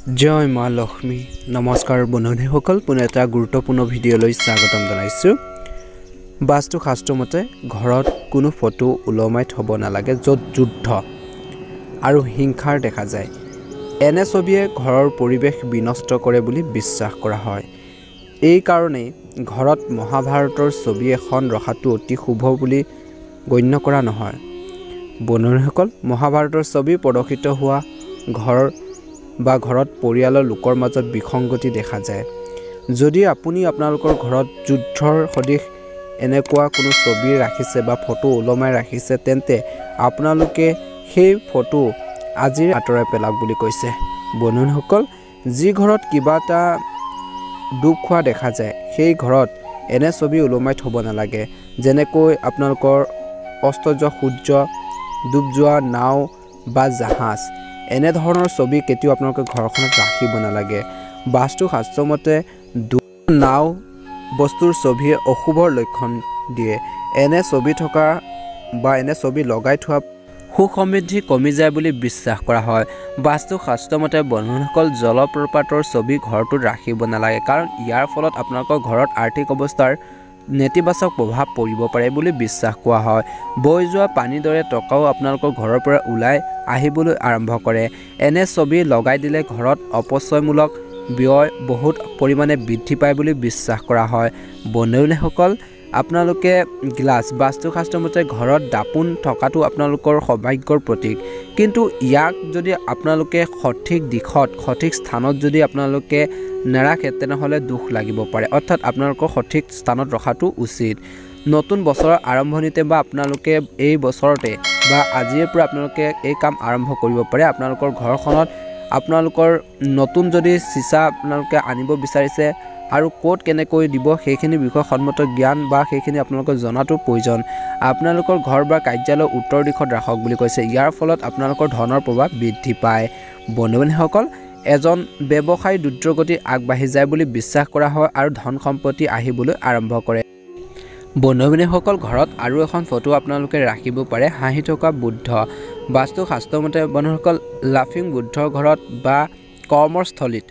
जय मा लक्ष्मी नमस्कार बन्धुসকল पुनः এটা গুৰুত্বপূৰ্ণ ভিডিঅ'লৈ স্বাগতম জনাইছো। বাস্তু শাস্ত্ৰ মতে ঘৰত কোনো ফটো উলমাই থব নালাগে য'ত যুদ্ধ আৰু হিংসাৰ দেখা যায়। এনে ছবিয়ে ঘৰৰ পৰিৱেশ বিনষ্ট কৰে বুলি বিশ্বাস কৰা হয়। এই কাৰণে ঘৰত মহাভাৰতৰ ছবি এখন ৰখাটো অতি শুভ বুলি গণ্য কৰা নহয়। বন্ধুসকল মহাভাৰতৰ ছবি প্ৰদৰ্শিত হোৱা ঘৰত পৰিয়ালৰ লোকৰ মাজত বিসংগতি দেখা যায়। যদি আপুনি আপোনালোকৰ ঘৰত যুদ্ধৰ সদৃশ এনেকুৱা কোনো ছবি ৰাখিছে বা ফটো ওলমাই ৰাখিছে তেন্তে আপোনালোকে সেই ফটো আজি আঁতৰাই পেলাওক বুলি কৈছে। বন্ধুসকল যি ঘৰত কিবা এটা দুখ হোৱা দেখা যায় সেই ঘৰত এনে ছবি ওলমাই থব নালাগে। যেনেকৈ আপোনালোকৰ অস্ত যোৱা সূৰ্য, ডুব যোৱা নাও বা জাহাজ এনে ধৰণৰ ছবি কেতিয়াও আপোনালোকে ঘৰখনত ৰাখিব নালাগে। বাস্তু শাস্ত্ৰ মতে নাও বস্তুৰ ছবিয়ে অশুভৰ লক্ষণ দিয়ে। এনে ছবি থকা বা এনে ছবি লগাই থোৱা সুখ সমৃদ্ধি কমি যায় বুলি বিশ্বাস কৰা হয়। বাস্তু শাস্ত্ৰ মতে বন্ধুসকল জলপ্ৰপাতৰ ছবি ঘৰটোত ৰাখিব নালাগে, কাৰণ ইয়াৰ ফলত আপোনালোকৰ ঘৰত আৰ্থিক অৱস্থাৰ নেতিবাচক প্ৰভাৱ পৰিব পাৰে বুলি বিশ্বাস কৰা হয়। বৈ যোৱা পানীৰ দৰে টকাও আপোনালোকৰ ঘৰৰ পৰা ওলাই আহিবলৈ আৰম্ভ কৰে। এনে ছবি লগাই দিলে ঘৰত অপচয়মূলক ব্যয় বহুত পৰিমাণে বৃদ্ধি পায় বুলি বিশ্বাস কৰা হয়। বন্ধুসকল আপোনালোকে গ্লাছ বাস্তু শাস্ত্ৰ মতে ঘৰত দাপোন থকাটো আপোনালোকৰ সৌভাগ্যৰ প্ৰতীক, কিন্তু ইয়াক যদি আপোনালোকে সঠিক দিশত সঠিক স্থানত যদি আপোনালোকে নাৰাখে তেনেহ'লে দুখ লাগিব পাৰে। অৰ্থাৎ আপোনালোকৰ সঠিক স্থানত ৰখাটো উচিত। নতুন বছৰৰ আৰম্ভণিতে বা আপোনালোকে এই বছৰতে বা আজিৰ পৰা আপোনালোকে এই কাম আৰম্ভ কৰিব পাৰে। আপোনালোকৰ ঘৰখনত আপোনালোকৰ নতুন যদি চিচা আপোনালোকে আনিব বিচাৰিছে আৰু ক'ত কেনেকৈ দিব সেইখিনি বিষয়ে সন্মত জ্ঞান বা সেইখিনি আপোনালোকৰ জনাটো প্ৰয়োজন। আপোনালোকৰ ঘৰ বা কাৰ্যালয় উত্তৰ দিশত ৰাখক বুলি কৈছে। ইয়াৰ ফলত আপোনালোকৰ ধনৰ প্ৰভাৱ বৃদ্ধি পায়। বন্ধুসকল এজন ব্যৱসায়ী দ্ৰুতগতিত আগবাঢ়ি যায় বুলি বিশ্বাস কৰা হয় আৰু ধন সম্পত্তি আহিবলৈ আৰম্ভ কৰে। বন্ধুসকল ঘৰত আৰু এখন ফটো আপোনালোকে ৰাখিব পাৰে হাঁহি থকা বুদ্ধ। বাস্তু শাস্ত্ৰ মতে বন্ধুসকল লাফিং বুদ্ধ ঘৰত বা কৰ্মস্থলীত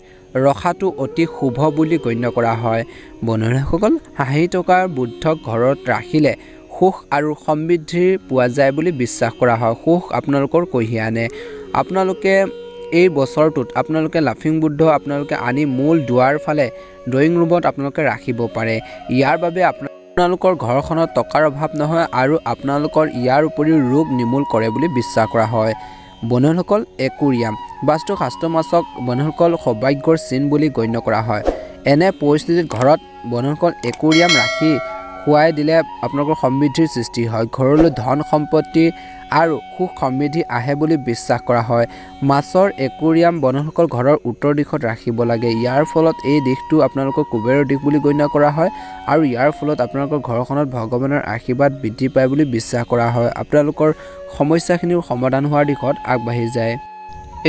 ৰখাটো অতি শুভ বুলি গণ্য কৰা হয়। বন্ধুসকল হাঁহি থকা বুদ্ধক ঘৰত ৰাখিলে সুখ আৰু সমৃদ্ধি পোৱা যায় বুলি বিশ্বাস কৰা হয়। সুখ আপোনালোকৰ কঢ়িয়াই আনে। আপোনালোকে এই বছৰটোত আপোনালোকে লাফিং বুদ্ধ আপোনালোকে আনি মূল দুৱাৰ ফালে ড্ৰয়িং ৰুমত আপোনালোকে ৰাখিব পাৰে। ইয়াৰ বাবে আপোনালোকৰ ঘৰখনত টকাৰ অভাৱ নহয় আৰু আপোনালোকৰ ইয়াৰ উপৰিও ৰোগ নিৰ্মূল কৰে বুলি বিশ্বাস কৰা হয়। বন্ধুসকল একুৰিয়াম বাস্তু শাস্ত্ৰ মাছক বন্ধুসকল সৌভাগ্যৰ চিন বুলি গণ্য কৰা হয়। এনে পৰিস্থিতিত ঘৰত বন্ধুসকল একুৰিয়াম ৰাখি খুৱাই দিলে আপোনালোকৰ সমৃদ্ধিৰ সৃষ্টি হয়। ঘৰলৈ ধন সম্পত্তি আৰু সুখ সমৃদ্ধি আহে বুলি বিশ্বাস কৰা হয়। মাছৰ একুৰিয়াম বন্ধুসকল ঘৰৰ উত্তৰ দিশত ৰাখিব লাগে। ইয়াৰ ফলত এই দিশটো আপোনালোকৰ কুবেৰৰ দিশ বুলি গণ্য কৰা হয় আৰু ইয়াৰ ফলত আপোনালোকৰ ঘৰখনত ভগৱানৰ আশীৰ্বাদ বৃদ্ধি পায় বুলি বিশ্বাস কৰা হয়। আপোনালোকৰ সমস্যাখিনিৰ সমাধান হোৱাৰ দিশত আগবাঢ়ি যায়।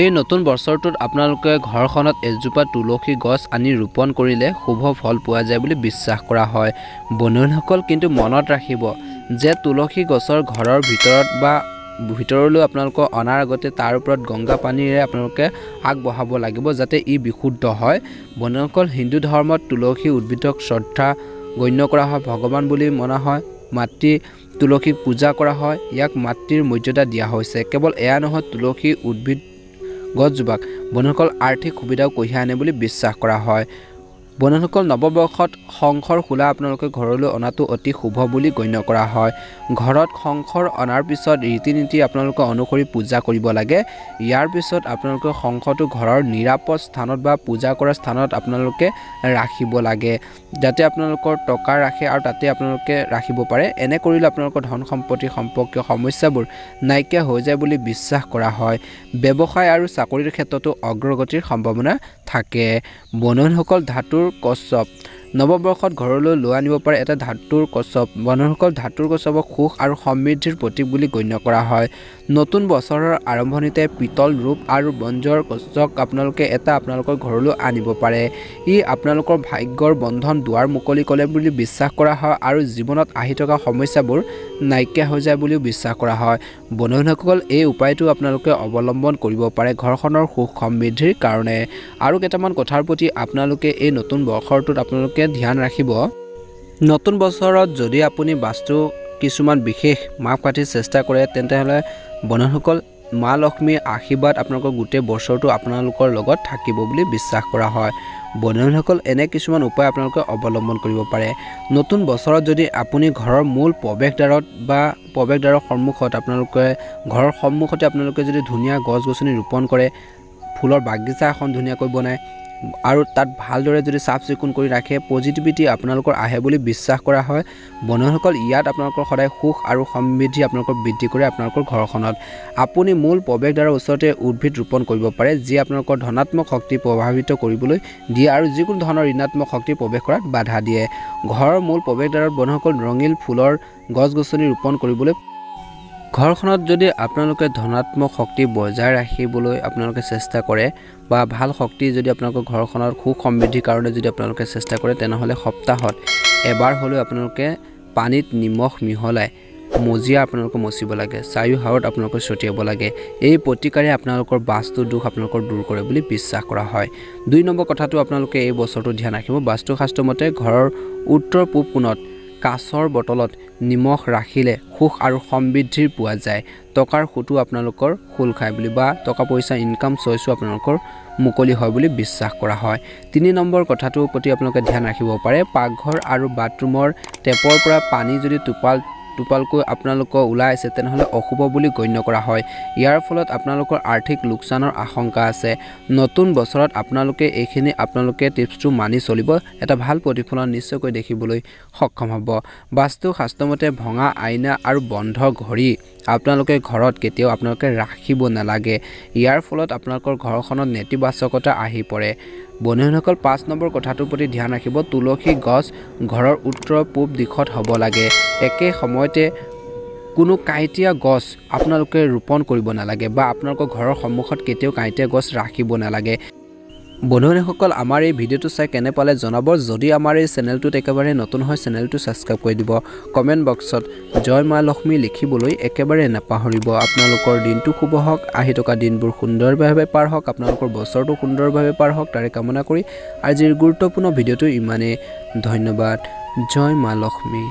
এই নতুন বছৰটোত আপোনালোকে ঘৰখনত এজোপা তুলসী গছ আনি ৰোপণ কৰিলে শুভ ফল পোৱা যায় বুলি বিশ্বাস কৰা হয়। বন্ধুসকল কিন্তু মনত ৰাখিব যে তুলসী গছৰ ঘৰৰ ভিতৰত বা ভিতৰলৈ আপোনালোকৰ অনাৰ আগতে তাৰ ওপৰত গংগা পানীৰে আপোনালোকে আগবঢ়াব লাগিব যাতে ই বিশুদ্ধ হয়। বন্ধুসকল হিন্দু ধৰ্মত তুলসী উদ্ভিদক শ্ৰদ্ধা গণ্য কৰা হয়, ভগৱান বুলি মনা হয়। মাতৃ তুলসীক পূজা কৰা হয়, ইয়াক মাতৃৰ মৰ্যাদা দিয়া হৈছে। কেৱল এয়া নহয়, তুলসী উদ্ভিদ গছজোপাক বন্ধুসকল আৰ্থিক সুবিধাও কঢ়িয়াই আনে বুলি বিশ্বাস কৰা হয়। বন্ধুসকল নৱবৰ্ষত শংখৰ খোলা আপোনালোকে ঘৰলৈ অনাটো অতি শুভ বুলি গণ্য কৰা হয়। ঘৰত শংখৰ অনাৰ পিছত ৰীতি নীতি আপোনালোকে অনুসৰি পূজা কৰিব লাগে। ইয়াৰ পিছত আপোনালোকে শংখটো ঘৰৰ নিৰাপদ স্থানত বা পূজা কৰা স্থানত আপোনালোকে ৰাখিব লাগে, যাতে আপোনালোকৰ টকা ৰাখে আৰু তাতে আপোনালোকে ৰাখিব পাৰে। এনে কৰিলে আপোনালোকৰ ধন সম্পত্তি সম্পৰ্কীয় সমস্যাবোৰ নাইকিয়া হৈ যায় বুলি বিশ্বাস কৰা হয়। ব্যৱসায় আৰু চাকৰিৰ ক্ষেত্ৰতো অগ্ৰগতিৰ সম্ভাৱনা থাকে। বন্ধুসকল ধাতুৰ কচ্ছপ নৱবৰ্ষত ঘৰলৈ লৈ আনিব পাৰে এটা ধাতুৰ কচ্ছপ। বন্ধুসকল ধাতুৰ কচ্ছপক সুখ আৰু সমৃদ্ধিৰ প্ৰতীক বুলি গণ্য কৰা হয়। নতুন বছৰৰ আৰম্ভণিতে পিতল ৰূপ আৰু ব্ৰঞ্জৰ গছক আপোনালোকে এটা আপোনালোকৰ ঘৰলৈ আনিব পাৰে। ই আপোনালোকৰ ভাগ্যৰ বন্ধন দুৱাৰ মুকলি কৰে বুলি বিশ্বাস কৰা হয় আৰু জীৱনত আহি থকা সমস্যাবোৰ নাইকিয়া হৈ যায় বুলিও বিশ্বাস কৰা হয়। বন্ধুসকল, এই উপায়টো আপোনালোকে অৱলম্বন কৰিব পাৰে ঘৰখনৰ সুখ সমৃদ্ধিৰ কাৰণে। আৰু কেইটামান কথাৰ প্ৰতি আপোনালোকে এই নতুন বৰ্ষৰটোত আপোনালোকে ধ্যান ৰাখিব। নতুন বছৰত যদি আপুনি বাস্তু কিছুমান বিশেষ মাপকাঠিৰ চেষ্টা কৰে তেন্তেহ'লে বন্ধুসকল মা লক্ষ্মীৰ আশীৰ্বাদ আপোনালোকৰ গোটেই বছৰটো আপোনালোকৰ লগত থাকিব বুলি বিশ্বাস কৰা হয়। বন্ধুসকল, এনে কিছুমান উপায় আপোনালোকে অৱলম্বন কৰিব পাৰে। নতুন বছৰত যদি আপুনি ঘৰৰ মূল প্ৰৱেশদ্বাৰত বা প্ৰৱেশদ্বাৰৰ সন্মুখত ঘৰৰ সন্মুখতে আপোনালোকে যদি ধুনীয়া গছ গছনি ৰোপণ কৰে, ফুলৰ বাগিচা এখন ধুনীয়াকৈ বনায় আৰু তাত ভালদৰে যদি চাফ চিকুণ কৰি ৰাখে, পজিটিভিটি আপোনালোকৰ আহে বুলি বিশ্বাস কৰা হয়। বন্ধুসকল, ইয়াত আপোনালোকৰ সদায় সুখ আৰু সমৃদ্ধি আপোনালোকৰ বৃদ্ধি কৰে। আপোনালোকৰ ঘৰখনত আপুনি মূল প্ৰৱেশদ্বাৰৰ ওচৰতে উদ্ভিদ ৰোপণ কৰিব পাৰে, যি আপোনালোকৰ ধনাত্মক শক্তি প্ৰভাৱিত কৰিবলৈ দিয়ে আৰু যিকোনো ধৰণৰ ঋণাত্মক শক্তি প্ৰৱেশ কৰাত বাধা দিয়ে। ঘৰৰ মূল প্ৰৱেশদ্বাৰত বন্ধুসকল ৰঙীন ফুলৰ গছ গছনি ৰোপণ কৰিবলৈ ঘৰখনত যদি আপোনালোকে ধনাত্মক শক্তি বজাই ৰাখিবলৈ আপোনালোকে চেষ্টা কৰে বা ভাল শক্তি যদি আপোনালোকৰ ঘৰখনত সুখ সমৃদ্ধিৰ কাৰণে যদি আপোনালোকে চেষ্টা কৰে, তেনেহ'লে সপ্তাহত এবাৰ হ'লেও আপোনালোকে পানীত নিমখ মিহলাই মজিয়া আপোনালোকে মচিব লাগে, চাৰিওহাৰত আপোনালোকে ছটিয়াব লাগে। এই প্ৰতিকাৰে আপোনালোকৰ বাস্তু দোষ আপোনালোকৰ দূৰ কৰে বুলি বিশ্বাস কৰা হয়। 2 নম্বৰ কথাটো আপোনালোকে এই বছৰটো ধ্যান ৰাখিব। বাস্তুশাস্ত্ৰ মতে ঘৰৰ উত্তৰ পূব কোণত কাঁচৰ বটলত নিমখ ৰাখিলে সুখ আৰু সমৃদ্ধিৰ পোৱা যায়। টকাৰ খুঁটো আপোনালোকৰ খোল খায় বুলি বা টকা পইচা ইনকাম চইচো আপোনালোকৰ মুকলি হয় বুলি বিশ্বাস কৰা হয়। 3 নম্বৰ কথাটোৰ প্ৰতি আপোনালোকে ধ্যান ৰাখিব পাৰে। পাকঘৰ আৰু বাথৰুমৰ টেপৰ পৰা পানী যদি টোপালকৈ আপোনালোকৰ ওলাই আছে তেনেহ'লে অশুভ বুলি গণ্য কৰা হয়। ইয়াৰ ফলত আপোনালোকৰ আৰ্থিক লোকচানৰ আশংকা আছে। নতুন বছৰত আপোনালোকে টিপছটো মানি চলিব, এটা ভাল প্ৰতিফলন নিশ্চয়কৈ দেখিবলৈ সক্ষম হ'ব। বাস্তুশাস্ত্ৰমতে ভঙা আইনা আৰু বন্ধ ঘড়ী আপোনালোকে ঘৰত কেতিয়াও আপোনালোকে ৰাখিব নালাগে। ইয়াৰ ফলত আপোনালোকৰ ঘৰখনত নেতিবাচকতা আহি পৰে। বন্ধুসকল, 5 নম্বৰ কথাটোৰ প্ৰতি ধ্যান ৰাখিব। তুলসী গছ ঘৰৰ উত্তৰ পূব দিশত হ'ব লাগে। একে সময়তে কোনো কাঁইটীয়া গছ আপোনালোকে ৰোপণ কৰিব নালাগে বা আপোনালোকৰ ঘৰৰ সন্মুখত কেতিয়াও কাঁইটীয়া গছ ৰাখিব নালাগে। বন্ধুসকল, আমাৰ এই ভিডিঅ'টো চাই কেনে পালে জনাব। যদি আমাৰ এই চেনেলটোত একেবাৰে নতুন হয় চেনেলটো ছাবস্ক্ৰাইব কৰি দিব। কমেণ্ট বক্সত জয় মা লক্ষ্মী লিখিবলৈ একেবাৰে নাপাহৰিব। আপোনালোকৰ দিনটো শুভ হওক, আহি থকা দিনবোৰ সুন্দৰভাৱে পাৰ হওক, আপোনালোকৰ বছৰটো সুন্দৰভাৱে পাৰ হওক তাৰে কামনা কৰি আজিৰ গুৰুত্বপূৰ্ণ ভিডিঅ'টো ইমানেই। ধন্যবাদ। জয় মা লক্ষ্মী।